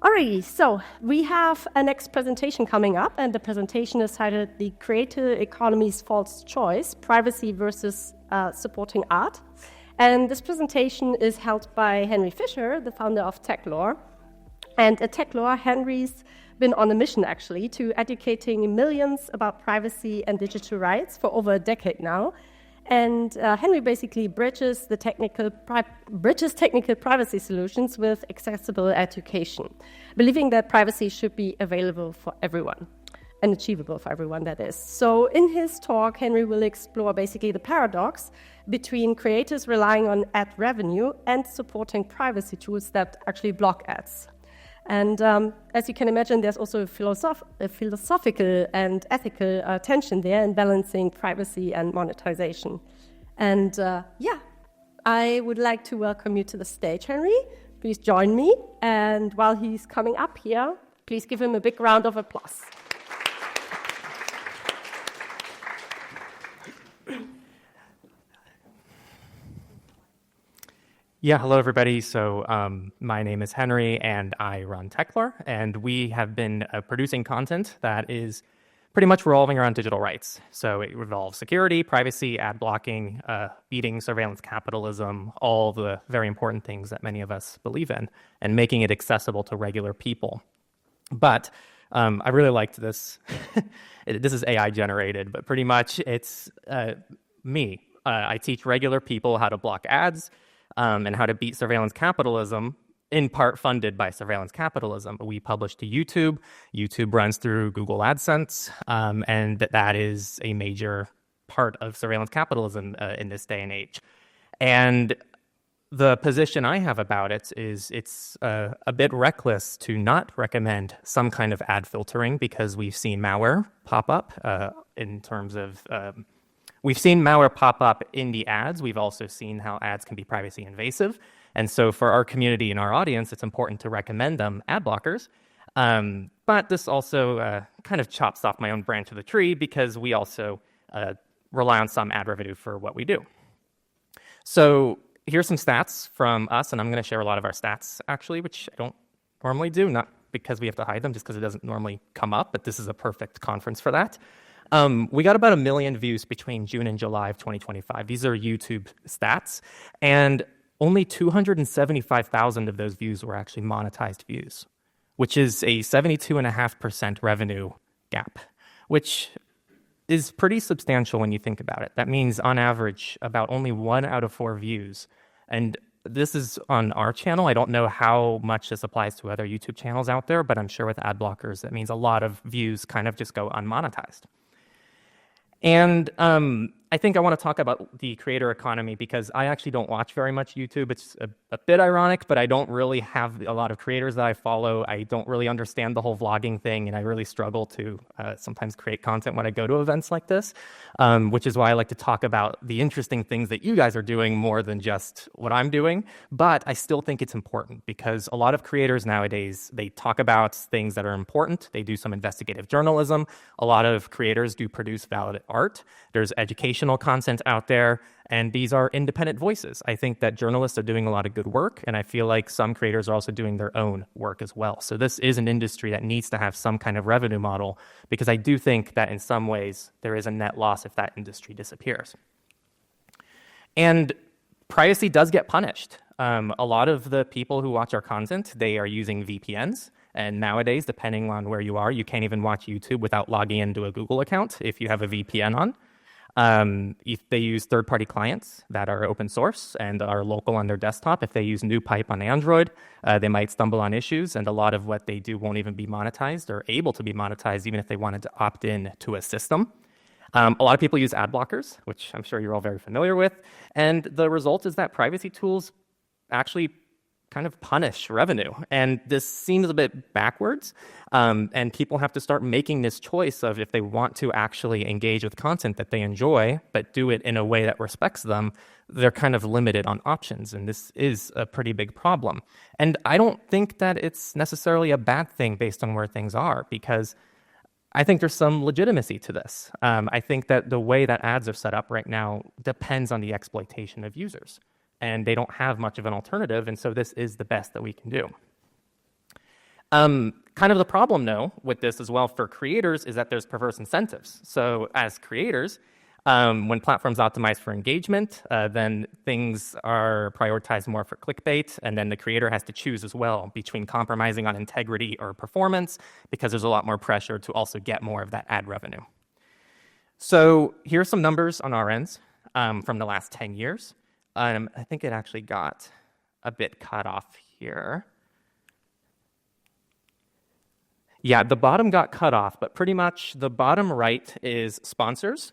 Alrighty, so we have a next presentation coming up, and the presentation is titled The Creator Economy's False Choice, Privacy versus Supporting Art. And this presentation is held by Henry Fisher, the founder of Techlor. And at Techlor, Henry's been on a mission, actually, to educating millions about privacy and digital rights for over a decade now. And Henry basically bridges technical privacy solutions with accessible education, believing that privacy should be available for everyone and achievable for everyone, that is. So in his talk, Henry will explore basically the paradox between creators relying on ad revenue and supporting privacy tools that actually block ads. And as you can imagine, there's also a philosophical and ethical tension there in balancing privacy and monetization. And I would like to welcome you to the stage, Henry. Please join me. And while he's coming up here, please give him a big round of applause. Yeah, hello everybody. So my name is Henry and I run Techlor, and we have been producing content that is pretty much revolving around digital rights. So it involves security, privacy, ad blocking, beating surveillance capitalism, all the very important things that many of us believe in, and making it accessible to regular people. But I really liked this. This is AI generated, but pretty much it's me. I teach regular people how to block ads, and how to beat surveillance capitalism, in part funded by surveillance capitalism. We publish to YouTube. YouTube runs through Google AdSense, and that is a major part of surveillance capitalism in this day and age. And the position I have about it is it's a bit reckless to not recommend some kind of ad filtering, because we've seen malware pop up in terms of... We've seen malware pop up in the ads. We've also seen how ads can be privacy invasive. And so for our community and our audience, it's important to recommend them ad blockers. But this also kind of chops off my own branch of the tree, because we also rely on some ad revenue for what we do. So here's some stats from us, and I'm going to share a lot of our stats, actually, which I don't normally do, not because we have to hide them, just because it doesn't normally come up, but this is a perfect conference for that. We got about 1 million views between June and July of 2025. These are YouTube stats, and only 275,000 of those views were actually monetized views, which is a 72.5% revenue gap, which is pretty substantial when you think about it. That means, on average, about only 1 out of 4 views. And this is on our channel. I don't know how much this applies to other YouTube channels out there, but I'm sure with ad blockers, that means a lot of views kind of just go unmonetized. And I think I want to talk about the creator economy, because I actually don't watch very much YouTube. It's a bit ironic, but I don't really have a lot of creators that I follow. I don't really understand the whole vlogging thing, and I really struggle to sometimes create content when I go to events like this, which is why I like to talk about the interesting things that you guys are doing more than just what I'm doing. But I still think it's important, because a lot of creators nowadays, they talk about things that are important. They do some investigative journalism. A lot of creators do produce valid art. There's educational content out there, and these are independent voices. I think that journalists are doing a lot of good work, and I feel like some creators are also doing their own work as well. So this is an industry that needs to have some kind of revenue model, because I do think that in some ways there is a net loss if that industry disappears. And privacy does get punished. A lot of the people who watch our content, they are using VPNs. And nowadays, depending on where you are, you can't even watch YouTube without logging into a Google account if you have a VPN on. If they use third-party clients that are open source and are local on their desktop, if they use NewPipe on Android, they might stumble on issues, and a lot of what they do won't even be monetized or able to be monetized, even if they wanted to opt in to a system. A lot of people use ad blockers, which I'm sure you're all very familiar with, and the result is that privacy tools actually kind of punish revenue. And this seems a bit backwards, and people have to start making this choice of if they want to actually engage with content that they enjoy, but do it in a way that respects them, they're kind of limited on options, and this is a pretty big problem. And I don't think that it's necessarily a bad thing based on where things are, because I think there's some legitimacy to this. I think that the way that ads are set up right now depends on the exploitation of users, and they don't have much of an alternative, and so this is the best that we can do. Kind of the problem, though, with this as well for creators is that there's perverse incentives. So as creators, when platforms optimize for engagement, then things are prioritized more for clickbait, and then the creator has to choose as well between compromising on integrity or performance because there's a lot more pressure to also get more of that ad revenue. So here's some numbers on our ends from the last 10 years. I think it actually got a bit cut off here. Yeah, the bottom got cut off, but pretty much the bottom right is sponsors.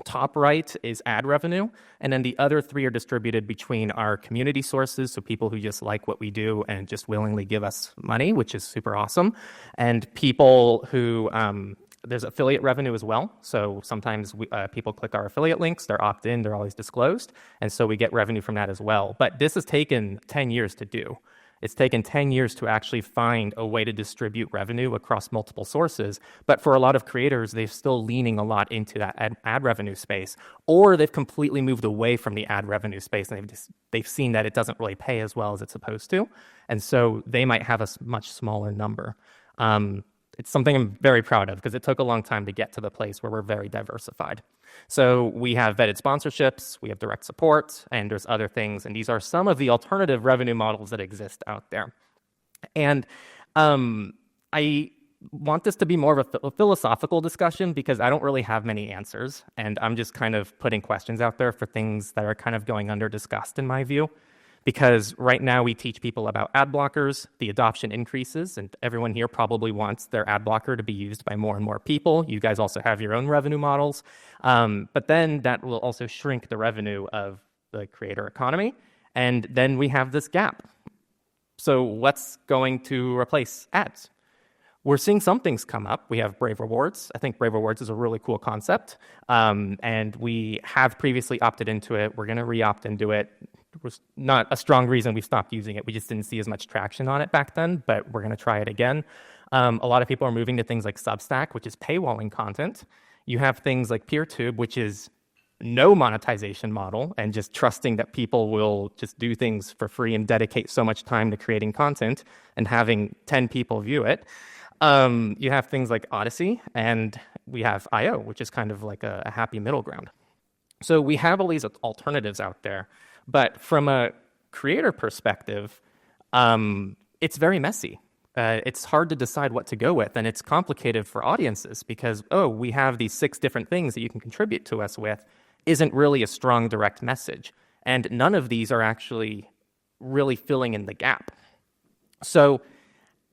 Top right is ad revenue, and then the other three are distributed between our community sources, so people who just like what we do and just willingly give us money, which is super awesome, and people who, there's affiliate revenue as well, so sometimes people click our affiliate links, they're opt-in, they're always disclosed, and so we get revenue from that as well. But this has taken 10 years to do. It's taken 10 years to actually find a way to distribute revenue across multiple sources. But for a lot of creators, they're still leaning a lot into that ad revenue space, or they've completely moved away from the ad revenue space and they've seen that it doesn't really pay as well as it's supposed to. And so they might have a much smaller number. It's something I'm very proud of because it took a long time to get to the place where we're very diversified. So we have vetted sponsorships, we have direct support, and there's other things. And these are some of the alternative revenue models that exist out there. And I want this to be more of a philosophical discussion because I don't really have many answers. And I'm just kind of putting questions out there for things that are kind of going under discussed in my view. Because right now we teach people about ad blockers, the adoption increases, and everyone here probably wants their ad blocker to be used by more and more people. You guys also have your own revenue models. But then that will also shrink the revenue of the creator economy. And then we have this gap. So what's going to replace ads? We're seeing some things come up. We have Brave Rewards. I think Brave Rewards is a really cool concept. And we have previously opted into it. We're going to re-opt into it. It was not a strong reason we stopped using it. We just didn't see as much traction on it back then, but we're going to try it again. A lot of people are moving to things like Substack, which is paywalling content. You have things like PeerTube, which is no monetization model and just trusting that people will just do things for free and dedicate so much time to creating content and having 10 people view it. You have things like Odyssey, and we have eyeo, which is kind of like a happy middle ground. So we have all these alternatives out there. But from a creator perspective, it's very messy. It's hard to decide what to go with, and it's complicated for audiences because, we have these 6 different things that you can contribute to us with isn't really a strong direct message. And none of these are actually really filling in the gap. So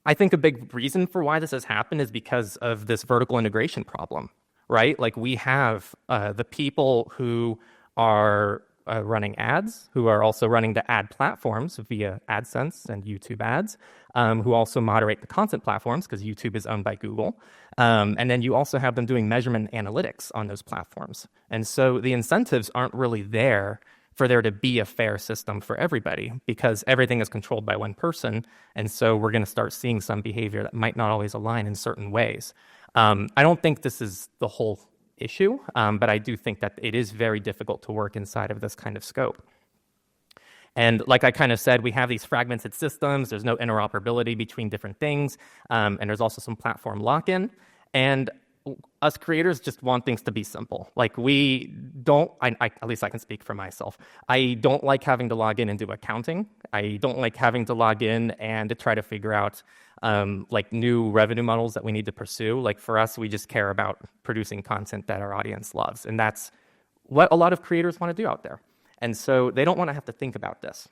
I think a big reason for why this has happened is because of this vertical integration problem, right? Like we have the people who are running ads, who are also running the ad platforms via AdSense and YouTube ads, who also moderate the content platforms because YouTube is owned by Google. And then you also have them doing measurement analytics on those platforms. And so the incentives aren't really there for there to be a fair system for everybody because everything is controlled by one person. And so we're going to start seeing some behavior that might not always align in certain ways. I don't think this is the whole issue, but I do think that it is very difficult to work inside of this kind of scope. And like I kind of said, we have these fragmented systems. There's no interoperability between different things. And there's also some platform lock-in. And us creators just want things to be simple. Like we don't, at least I can speak for myself. I don't like having to log in and do accounting. I don't like having to log in and to try to figure out like new revenue models that we need to pursue. Like for us, we just care about producing content that our audience loves. And that's what a lot of creators want to do out there. And so they don't want to have to think about this.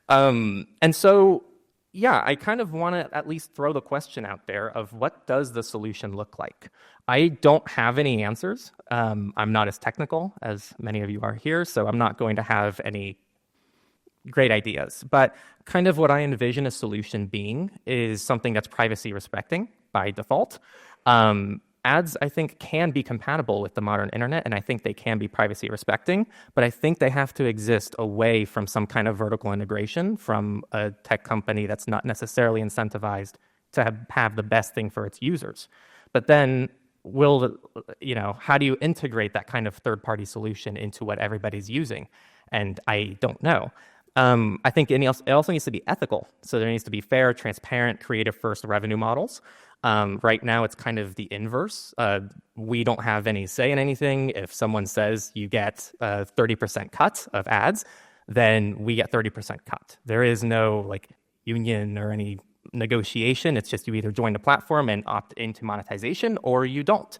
And so, yeah, I kind of want to at least throw the question out there of what does the solution look like? I don't have any answers. I'm not as technical as many of you are here, so I'm not going to have any great ideas. But kind of what I envision a solution being is something that's privacy respecting by default. Ads, I think, can be compatible with the modern internet, and I think they can be privacy respecting, but I think they have to exist away from some kind of vertical integration from a tech company that's not necessarily incentivized to have the best thing for its users. But then how do you integrate that kind of third-party solution into what everybody's using? And I don't know. I think it also needs to be ethical. So there needs to be fair, transparent, creative-first revenue models. Right now, it's kind of the inverse. We don't have any say in anything. If someone says you get a 30% cut of ads, then we get 30% cut. There is no like union or any negotiation. It's just you either join the platform and opt into monetization or you don't.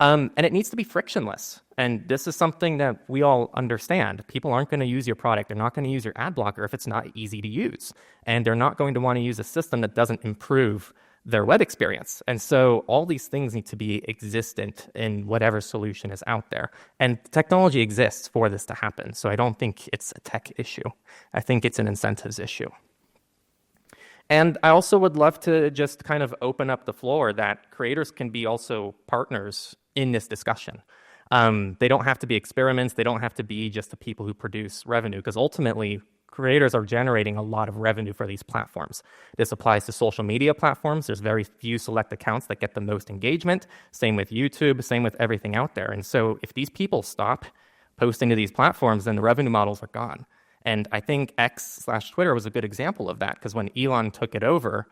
And it needs to be frictionless. And this is something that we all understand. People aren't going to use your product. They're not going to use your ad blocker if it's not easy to use. And they're not going to want to use a system that doesn't improve their web experience. And so all these things need to be existent in whatever solution is out there. And technology exists for this to happen. So I don't think it's a tech issue. I think it's an incentives issue. And I also would love to just kind of open up the floor that creators can be also partners in this discussion. They don't have to be experiments. They don't have to be just the people who produce revenue, because ultimately creators are generating a lot of revenue for these platforms. This applies to social media platforms. There's very few select accounts that get the most engagement. Same with YouTube, same with everything out there. And so if these people stop posting to these platforms, then the revenue models are gone. And I think X/Twitter was a good example of that, because when Elon took it over,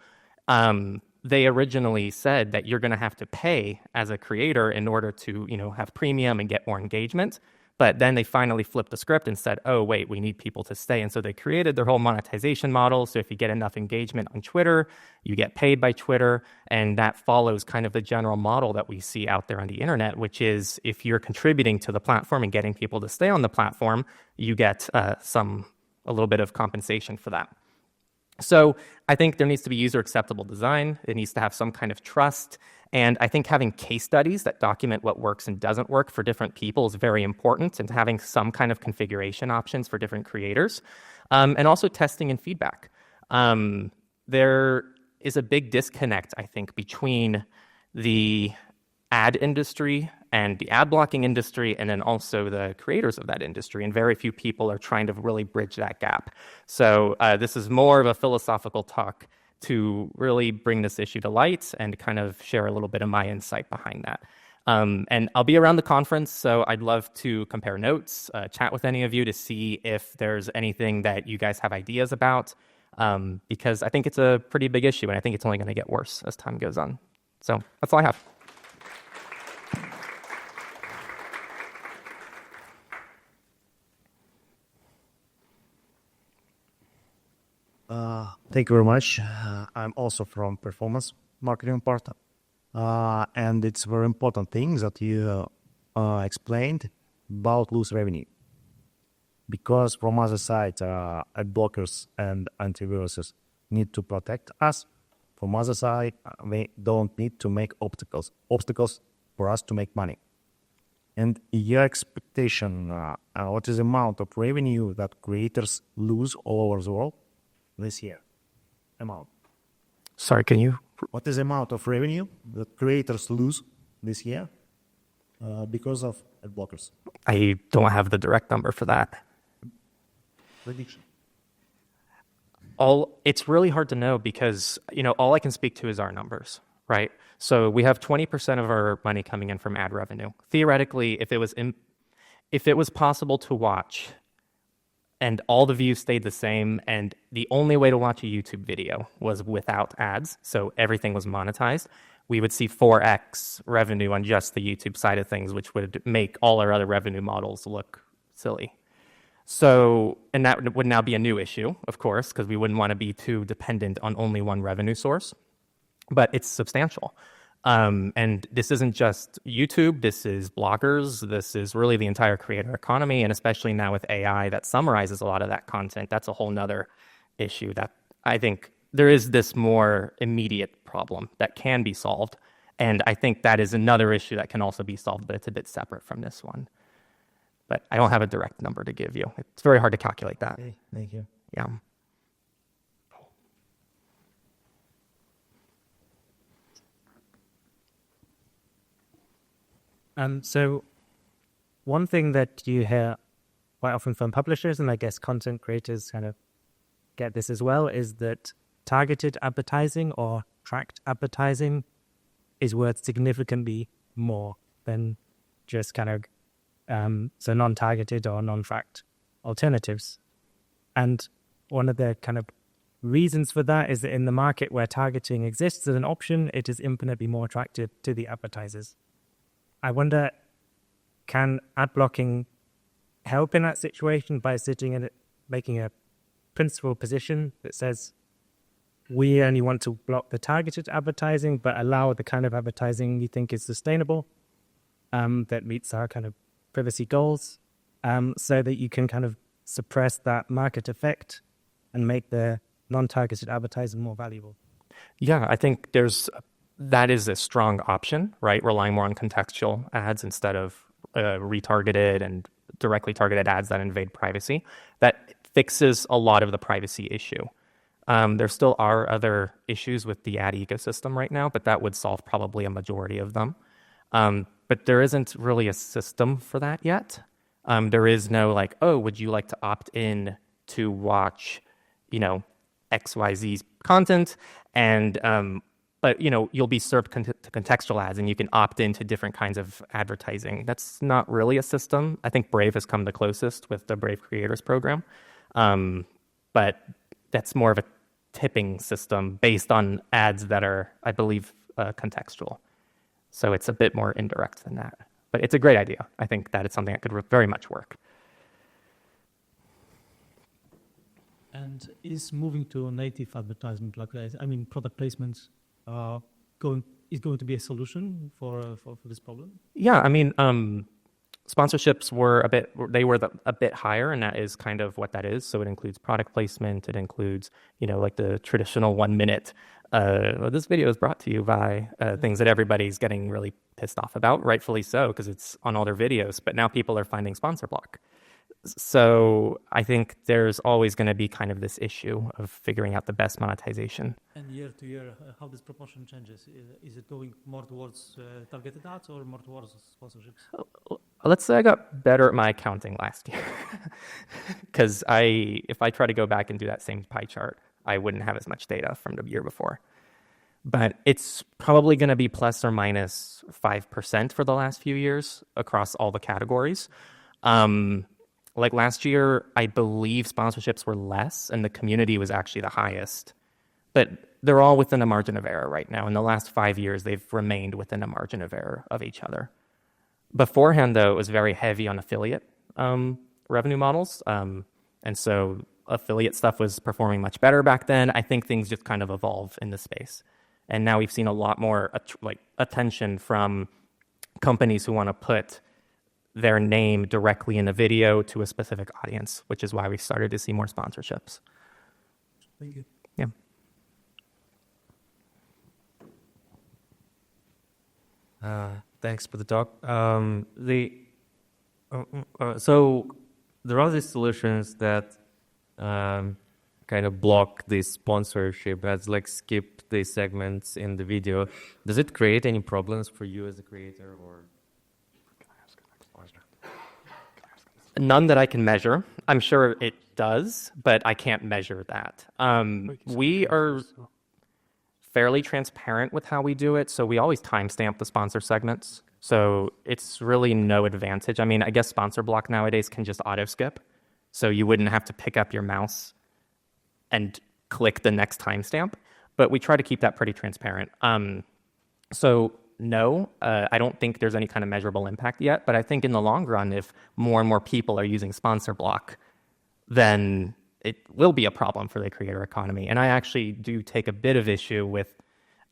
they originally said that you're going to have to pay as a creator in order to, have premium and get more engagement. But then they finally flipped the script and said, oh, wait, we need people to stay. And so they created their whole monetization model. So if you get enough engagement on Twitter, you get paid by Twitter. And that follows kind of the general model that we see out there on the internet, which is if you're contributing to the platform and getting people to stay on the platform, you get a little bit of compensation for that. So I think there needs to be user-acceptable design. It needs to have some kind of trust. And I think having case studies that document what works and doesn't work for different people is very important, and having some kind of configuration options for different creators. And also testing and feedback. There is a big disconnect, I think, between the ad industry and the ad blocking industry, and then also the creators of that industry. And very few people are trying to really bridge that gap. So this is more of a philosophical talk to really bring this issue to light and kind of share a little bit of my insight behind that. And I'll be around the conference, so I'd love to compare notes, chat with any of you to see if there's anything that you guys have ideas about, because I think it's a pretty big issue, and I think it's only going to get worse as time goes on. So that's all I have. Thank you very much. I'm also from performance marketing part, and it's a very important thing that you explained about lose revenue. Because from other side, ad blockers and antiviruses need to protect us. From other side, they don't need to make obstacles for us to make money. And your expectation, what is the amount of revenue that creators lose all over the world this year? Amount. Sorry, can you? What is the amount of revenue that creators lose this year because of ad blockers? I don't have the direct number for that. Prediction. It's really hard to know because, all I can speak to is our numbers, right? So we have 20% of our money coming in from ad revenue. Theoretically, if it was possible to watch and all the views stayed the same, and the only way to watch a YouTube video was without ads, so everything was monetized, we would see 4x revenue on just the YouTube side of things, which would make all our other revenue models look silly. So, and that would now be a new issue, of course, because we wouldn't want to be too dependent on only one revenue source, but it's substantial. And this isn't just YouTube, this is bloggers, this is really the entire creator economy, and especially now with AI that summarizes a lot of that content, that's a whole nother issue that I think there is this more immediate problem that can be solved. And I think that is another issue that can also be solved, but it's a bit separate from this one. But I don't have a direct number to give you. It's very hard to calculate that. Okay, thank you. Yeah. So one thing that you hear quite often from publishers, and I guess content creators kind of get this as well, is that targeted advertising or tracked advertising is worth significantly more than just kind of so non-targeted or non-tracked alternatives. And one of the kind of reasons for that is that in the market where targeting exists as an option, it is infinitely more attractive to the advertisers. I wonder, can ad blocking help in that situation by sitting in it, making a principled position that says we only want to block the targeted advertising, but allow the kind of advertising you think is sustainable, that meets our kind of privacy goals, so that you can kind of suppress that market effect and make the non-targeted advertising more valuable? Yeah, I think that is a strong option, right? Relying more on contextual ads instead of retargeted and directly targeted ads that invade privacy. That fixes a lot of the privacy issue. There still are other issues with the ad ecosystem right now, but that would solve probably a majority of them. But there isn't really a system for that yet. There is no like, oh, would you like to opt in to watch, XYZ's content? And but you'll be served contextual ads, and you can opt into different kinds of advertising. That's not really a system. I think Brave has come the closest with the Brave Creators Program, but that's more of a tipping system based on ads that are, I believe, contextual. So it's a bit more indirect than that. But it's a great idea. I think that it's something that could very much work. And is moving to native advertisement, product placements, is going to be a solution for this problem? Yeah, sponsorships were a bit higher, and that is kind of what that is. So it includes product placement. It includes, like the traditional 1 minute, this video is brought to you by things that everybody's getting really pissed off about, rightfully so, because it's on all their videos. But now people are finding sponsor block. So I think there's always going to be kind of this issue of figuring out the best monetization. And year to year, how this proportion changes? Is it going more towards targeted ads or more towards sponsorships? Let's say I got better at my accounting last year, because if I try to go back and do that same pie chart, I wouldn't have as much data from the year before. But it's probably going to be plus or minus 5% for the last few years across all the categories. Like last year, I believe sponsorships were less and the community was actually the highest. But they're all within a margin of error right now. In the last 5 years, they've remained within a margin of error of each other. Beforehand, though, it was very heavy on affiliate revenue models. And so affiliate stuff was performing much better back then. I think things just kind of evolve in the space. And now we've seen a lot more attention from companies who want to put their name directly in a video to a specific audience, which is why we started to see more sponsorships. Thank you. Yeah. Thanks for the talk. So there are these solutions that kind of block the sponsorship ads, like skip the segments in the video. Does it create any problems for you as a creator, or? None that I can measure. I'm sure it does, but I can't measure that. We are fairly transparent with how we do it, so we always timestamp the sponsor segments. So it's really no advantage. I guess sponsor block nowadays can just auto skip, so you wouldn't have to pick up your mouse and click the next timestamp. But we try to keep that pretty transparent. No, I don't think there's any kind of measurable impact yet, but I think in the long run, if more and more people are using sponsor block, then it will be a problem for the creator economy. And I actually do take a bit of issue with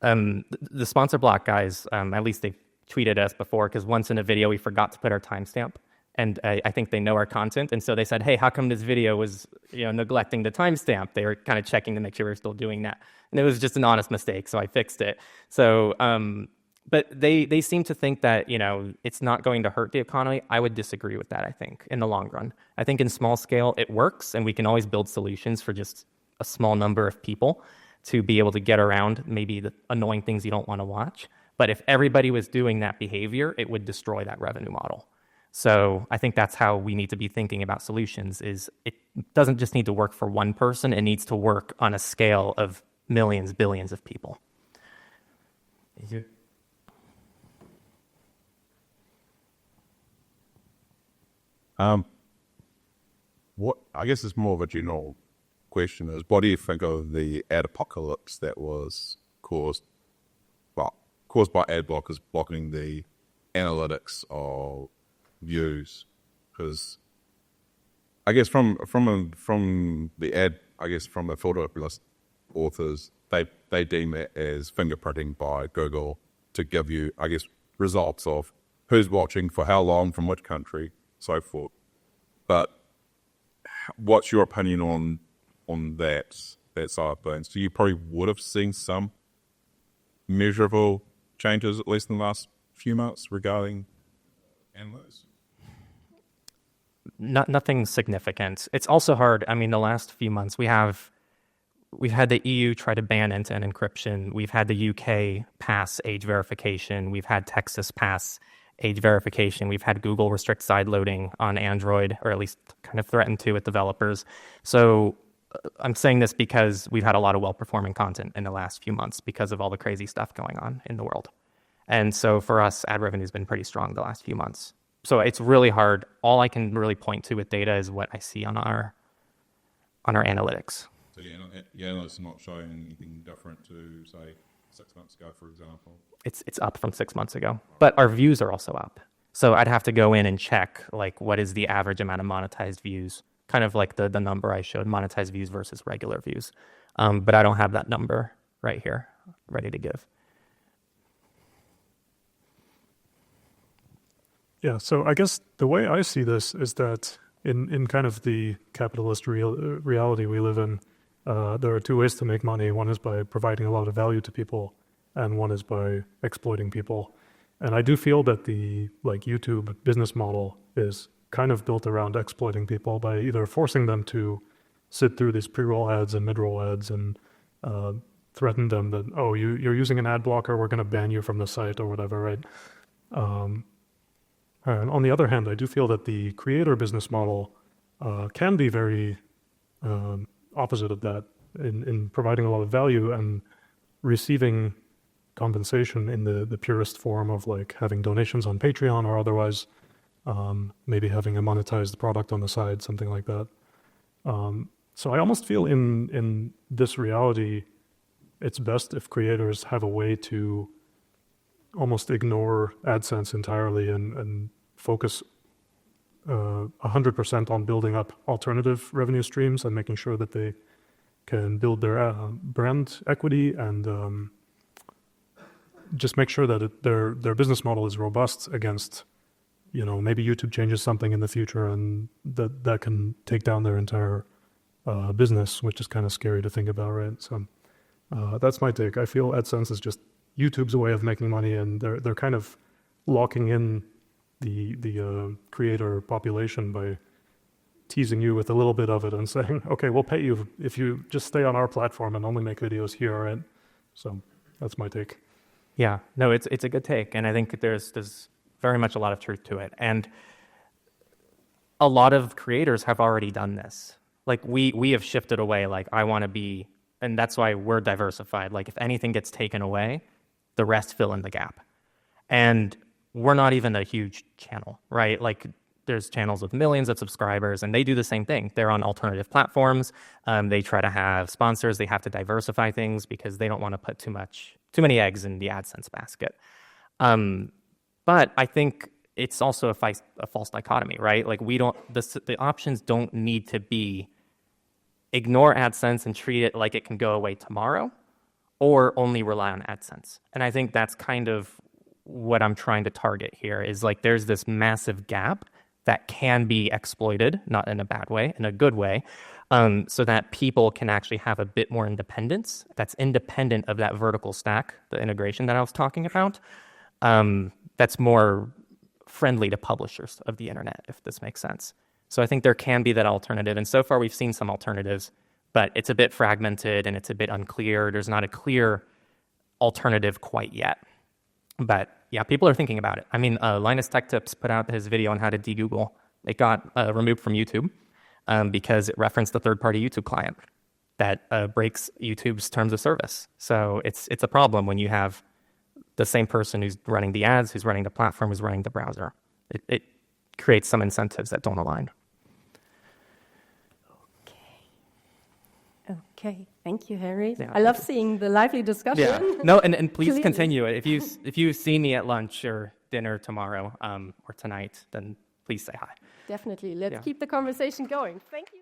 the sponsor block guys. At least they've tweeted us before, because once in a video we forgot to put our timestamp, and I think they know our content, and so they said, "Hey, how come this video was neglecting the timestamp?" They were kind of checking to make sure we're still doing that, and it was just an honest mistake, so I fixed it. So. But they seem to think that, it's not going to hurt the economy. I would disagree with that, I think, in the long run. I think in small scale, it works, and we can always build solutions for just a small number of people to be able to get around maybe the annoying things you don't want to watch. But if everybody was doing that behavior, it would destroy that revenue model. So I think that's how we need to be thinking about solutions, is it doesn't just need to work for one person. It needs to work on a scale of millions, billions of people. Thank you. What I guess it's more of a general question is, what do you think of the ad apocalypse that was caused by Adblock blocking the analytics of views? Because I guess from the filter list authors, they deem it as fingerprinting by Google to give you, I guess, results of who's watching, for how long, from which country, so forth. But what's your opinion on that side of things? So you probably would have seen some measurable changes, at least in the last few months, regarding analytics? Nothing significant. It's also hard. I mean, the last few months we've had the EU try to ban end-to-end encryption. We've had the UK pass age verification. We've had Texas pass age verification. We've had Google restrict sideloading on Android, or at least kind of threaten to with developers. So I'm saying this because we've had a lot of well-performing content in the last few months because of all the crazy stuff going on in the world. And so for us, ad revenue has been pretty strong the last few months. So it's really hard. All I can really point to with data is what I see on our analytics. So yeah, it's not showing anything different to, say, 6 months ago, for example. It's up from 6 months ago, but our views are also up. So I'd have to go in and check, like, what is the average amount of monetized views, kind of like the number I showed, monetized views versus regular views. But I don't have that number right here ready to give. Yeah, so I guess the way I see this is that in kind of the capitalist reality we live in, there are two ways to make money. One is by providing a lot of value to people, and one is by exploiting people. And I do feel that the YouTube business model is kind of built around exploiting people by either forcing them to sit through these pre-roll ads and mid-roll ads and threaten them that, oh, you're using an ad blocker, we're going to ban you from the site or whatever, right? And on the other hand, I do feel that the creator business model can be very opposite of that in providing a lot of value and receiving compensation in the purest form of like having donations on Patreon or otherwise, maybe having a monetized product on the side, something like that. So I almost feel in this reality, it's best if creators have a way to almost ignore AdSense entirely and focus 100% on building up alternative revenue streams and making sure that they can build their brand equity and just make sure that their business model is robust against, maybe YouTube changes something in the future and that can take down their entire business, which is kind of scary to think about, right? So that's my take. I feel AdSense is just YouTube's way of making money, and they're kind of locking in the creator population by teasing you with a little bit of it and saying, okay, we'll pay you if you just stay on our platform and only make videos here, right? So that's my take. Yeah, no, it's a good take, and I think there's very much a lot of truth to it. And a lot of creators have already done this. Like we have shifted away. Like I want to be, and that's why we're diversified. Like if anything gets taken away, the rest fill in the gap. And we're not even a huge channel, right? Like there's channels with millions of subscribers and they do the same thing. They're on alternative platforms. They try to have sponsors. They have to diversify things because they don't want to put too many eggs in the AdSense basket. But I think it's also a false dichotomy, right? Like the options don't need to be ignore AdSense and treat it like it can go away tomorrow, or only rely on AdSense. And I think that's kind of what I'm trying to target here is like there's this massive gap that can be exploited, not in a bad way, in a good way, so that people can actually have a bit more independence that's independent of that vertical stack, the integration that I was talking about, that's more friendly to publishers of the internet, if this makes sense. So I think there can be that alternative. And so far we've seen some alternatives, but it's a bit fragmented and it's a bit unclear. There's not a clear alternative quite yet. But yeah, people are thinking about it. I mean, Linus Tech Tips put out his video on how to de-Google. It got removed from YouTube because it referenced the third-party YouTube client that breaks YouTube's terms of service. So it's a problem when you have the same person who's running the ads, who's running the platform, who's running the browser. It creates some incentives that don't align. Okay, thank you, Henry. Yeah, I love seeing the lively discussion. Yeah. No, and please Clearly. continue it. If you see me at lunch or dinner tomorrow or tonight, then please say hi. Definitely. Let's Yeah. keep the conversation going. Thank you.